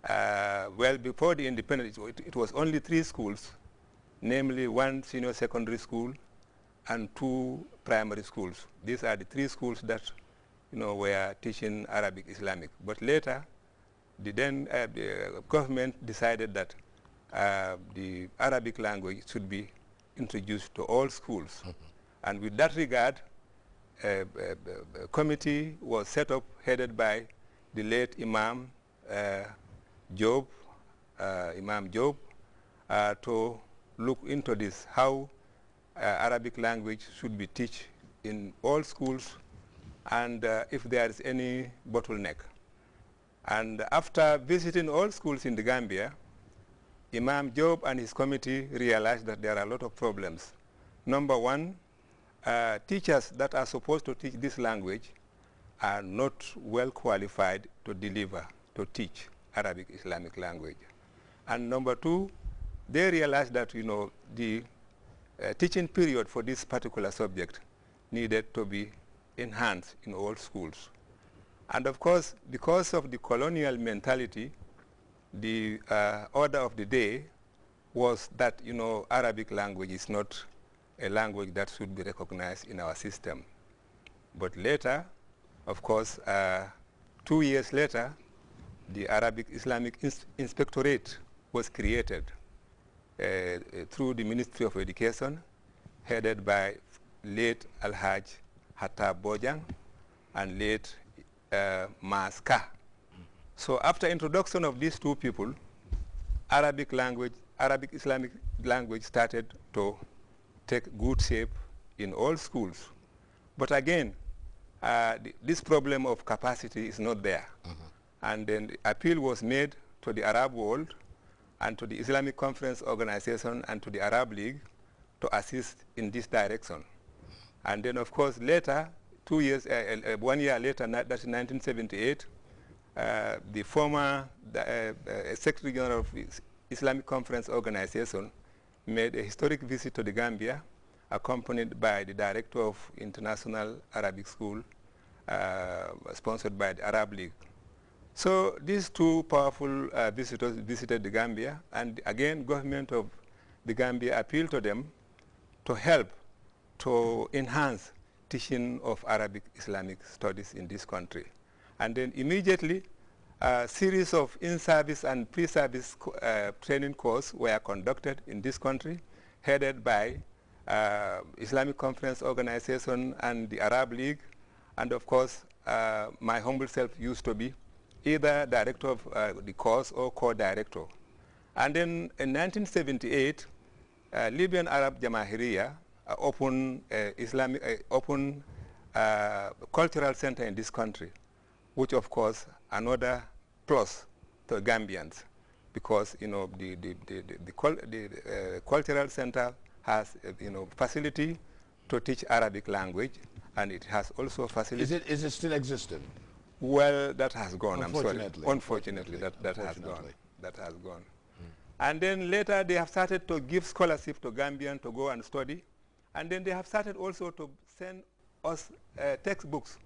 Well, before the independence, it was only 3 schools, namely 1 senior secondary school and 2 primary schools. These are the 3 schools that, were teaching Arabic Islamic. But later, the government decided that the Arabic language should be introduced to all schools. And with that regard, a committee was set up headed by the late Imam Job, to look into this, how Arabic language should be taught in all schools, and if there is any bottleneck. And after visiting all schools in the Gambia, Imam Job and his committee realized that there are a lot of problems. Number one, teachers that are supposed to teach this language are not well qualified to teach Arabic Islamic language. And number two, they realized that, the teaching period for this particular subject needed to be enhanced in all schools. And of course, because of the colonial mentality, the order of the day was that, Arabic language is not a language that should be recognized in our system. But later, of course, 2 years later, the Arabic Islamic Inspectorate was created through the Ministry of Education, headed by late Alhaj Hatta Bojang and late Maska. So after introduction of these 2 people, Arabic Islamic language started to take good shape in all schools. But again, this problem of capacity is not there. And then the appeal was made to the Arab world and to the Islamic Conference Organization and to the Arab League to assist in this direction. And then, of course, later, 1 year later, that's in 1978, the former Secretary General of Islamic Conference Organization made a historic visit to the Gambia, accompanied by the Director of International Arabic School, sponsored by the Arab League. So these 2 powerful visitors visited the Gambia, and again, government of the Gambia appealed to them to help to enhance teaching of Arabic Islamic studies in this country. And then immediately, a series of in-service and pre-service training courses were conducted in this country, headed by Islamic Conference Organization and the Arab League. And of course, my humble self used to be either director of the course or co-director. And then in 1978, Libyan Arab Jamahiriya opened cultural center in this country, which of course another plus to Gambians, because the cultural center has facility to teach Arabic language, and it has also facility. Is it still existent? Well, that has gone. I'm sorry. Unfortunately, that has gone. That has gone. And then later they have started to give scholarship to Gambians to go and study, and then they have started also to send us textbooks.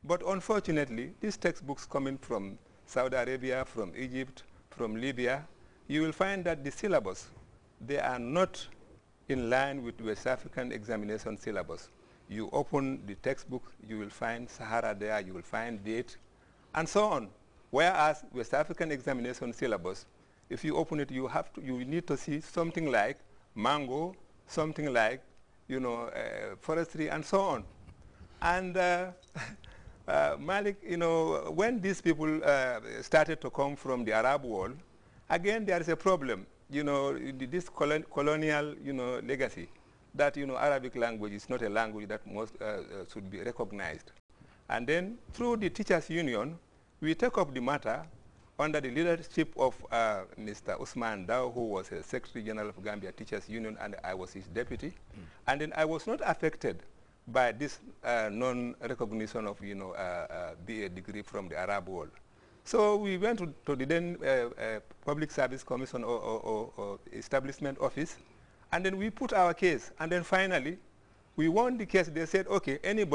But unfortunately, these textbooks coming from Saudi Arabia, from Egypt, from Libya, you will find that the syllabus, they are not in line with West African examination syllabus. You open the textbook, you will find Sahara there, you will find date, and so on. Whereas West African examination syllabus, if you open it, you need to see something like mango, something like, forestry, and so on. And Malik, when these people started to come from the Arab world, again there is a problem. This colonial, legacy, that Arabic language is not a language that should be recognized. And then through the Teachers Union, we took up the matter under the leadership of Mr. Usman Dow, who was a Secretary General of Gambia Teachers Union, and I was his deputy. And then I was not affected by this non-recognition of BA degree from the Arab world. So we went to the then Public Service Commission or Establishment Office, and then we put our case. And then finally, we won the case. They said, okay, any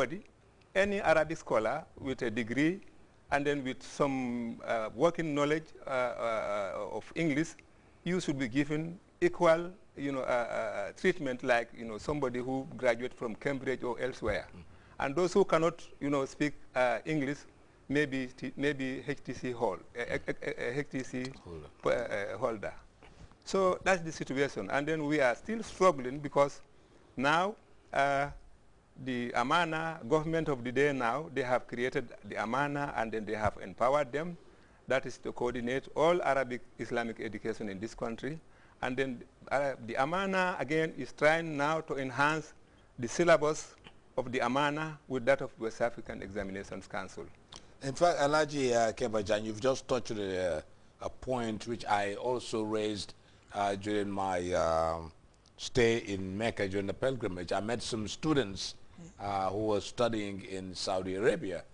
Arabic scholar with a degree and then with some working knowledge of English, you should be given equal, treatment like, somebody who graduated from Cambridge or elsewhere. And those who cannot, speak English, maybe HTC holder. So that's the situation. And then we are still struggling because now the Amana, government of the day now, they have created the Amana and then they have empowered them. That is to coordinate all Arabic Islamic education in this country. And then the Amana, again, is trying now to enhance the syllabus of the Amana with that of West African Examinations Council. In fact, Alhaji Kebajan, you've just touched a point which I also raised during my stay in Mecca during the pilgrimage. I met some students who were studying in Saudi Arabia,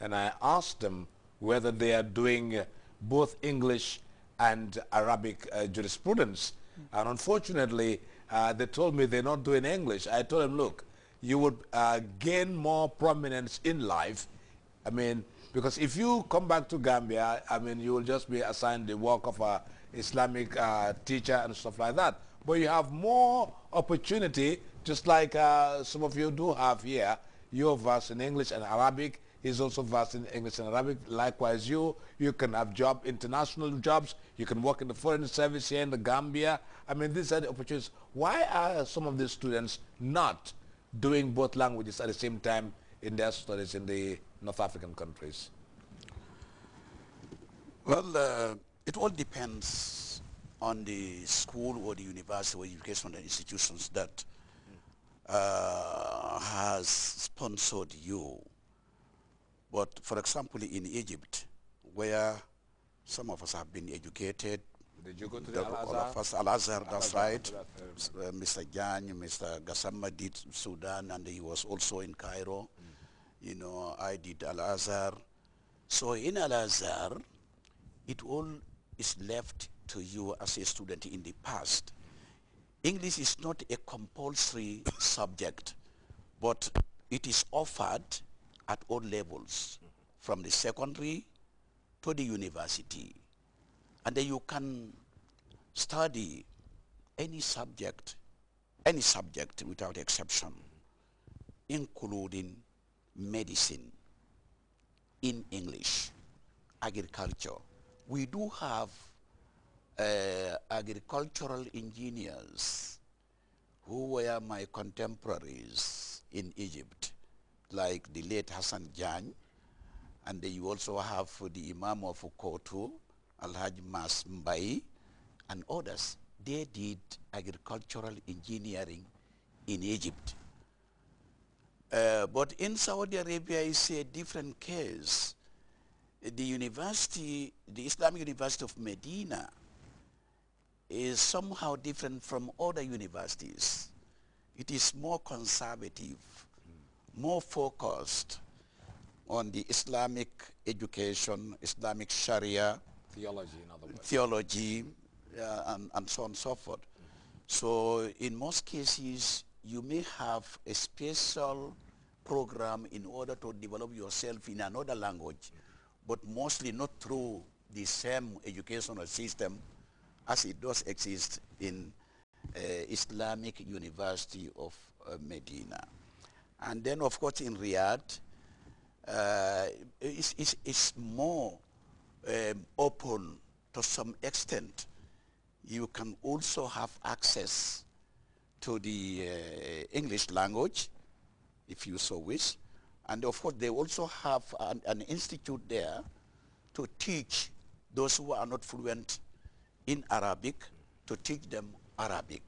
and I asked them whether they are doing both English and Arabic jurisprudence. And unfortunately, they told me they're not doing English. I told them, look, you would gain more prominence in life. I mean, because if you come back to Gambia, I mean, you will just be assigned the work of an Islamic teacher and stuff like that. But you have more opportunity, just like some of you do have here. You're versed in English and Arabic. He's also versed in English and Arabic. Likewise, you can have international jobs. You can work in the foreign service here in the Gambia. I mean, these are the opportunities. Why are some of these students not doing both languages at the same time in their studies in the North African countries? Well, it all depends on the school or the university or educational institutions that has sponsored you. But for example, in Egypt, where some of us have been educated, did you go to the all of us, Al-Azhar, that's right. Mr. Jan, Mr. Gassama did Sudan, and he was also in Cairo. You know, I did Al-Azhar. So in Al-Azhar, it all is left to you as a student in the past. English is not a compulsory subject, but it is offered at all levels, from the secondary to the university. And then you can study any subject without exception, including medicine in English, agriculture. We do have agricultural engineers who were my contemporaries in Egypt, like the late Hassan Jan, and then you also have the Imam of Kotu, Alhaji Mas Mbai, and others. They did agricultural engineering in Egypt. But in Saudi Arabia, it's a different case. The university, the Islamic University of Medina, is somehow different from other universities. It is more conservative, more focused on the Islamic education, Islamic Sharia, theology, in other words. Theology, and so on and so forth. So in most cases, you may have a special program in order to develop yourself in another language, but mostly not through the same educational system as it does exist in Islamic University of Medina. And then, of course, in Riyadh, it's more open to some extent. You can also have access to the English language, if you so wish. And of course, they also have an institute there to teach those who are not fluent in Arabic, to teach them Arabic.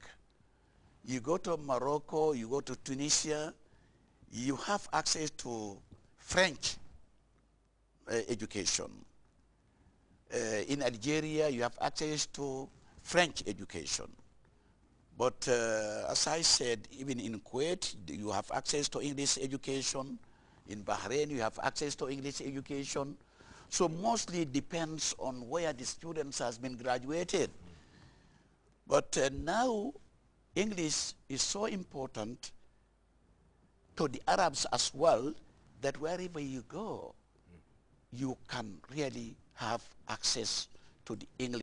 You go to Morocco, you go to Tunisia, you have access to French education. In Algeria, you have access to French education. But as I said, even in Kuwait, you have access to English education. In Bahrain, you have access to English education. So mostly it depends on where the students has been graduated. But now, English is so important to the Arabs as well, that wherever you go, you can really have access to the English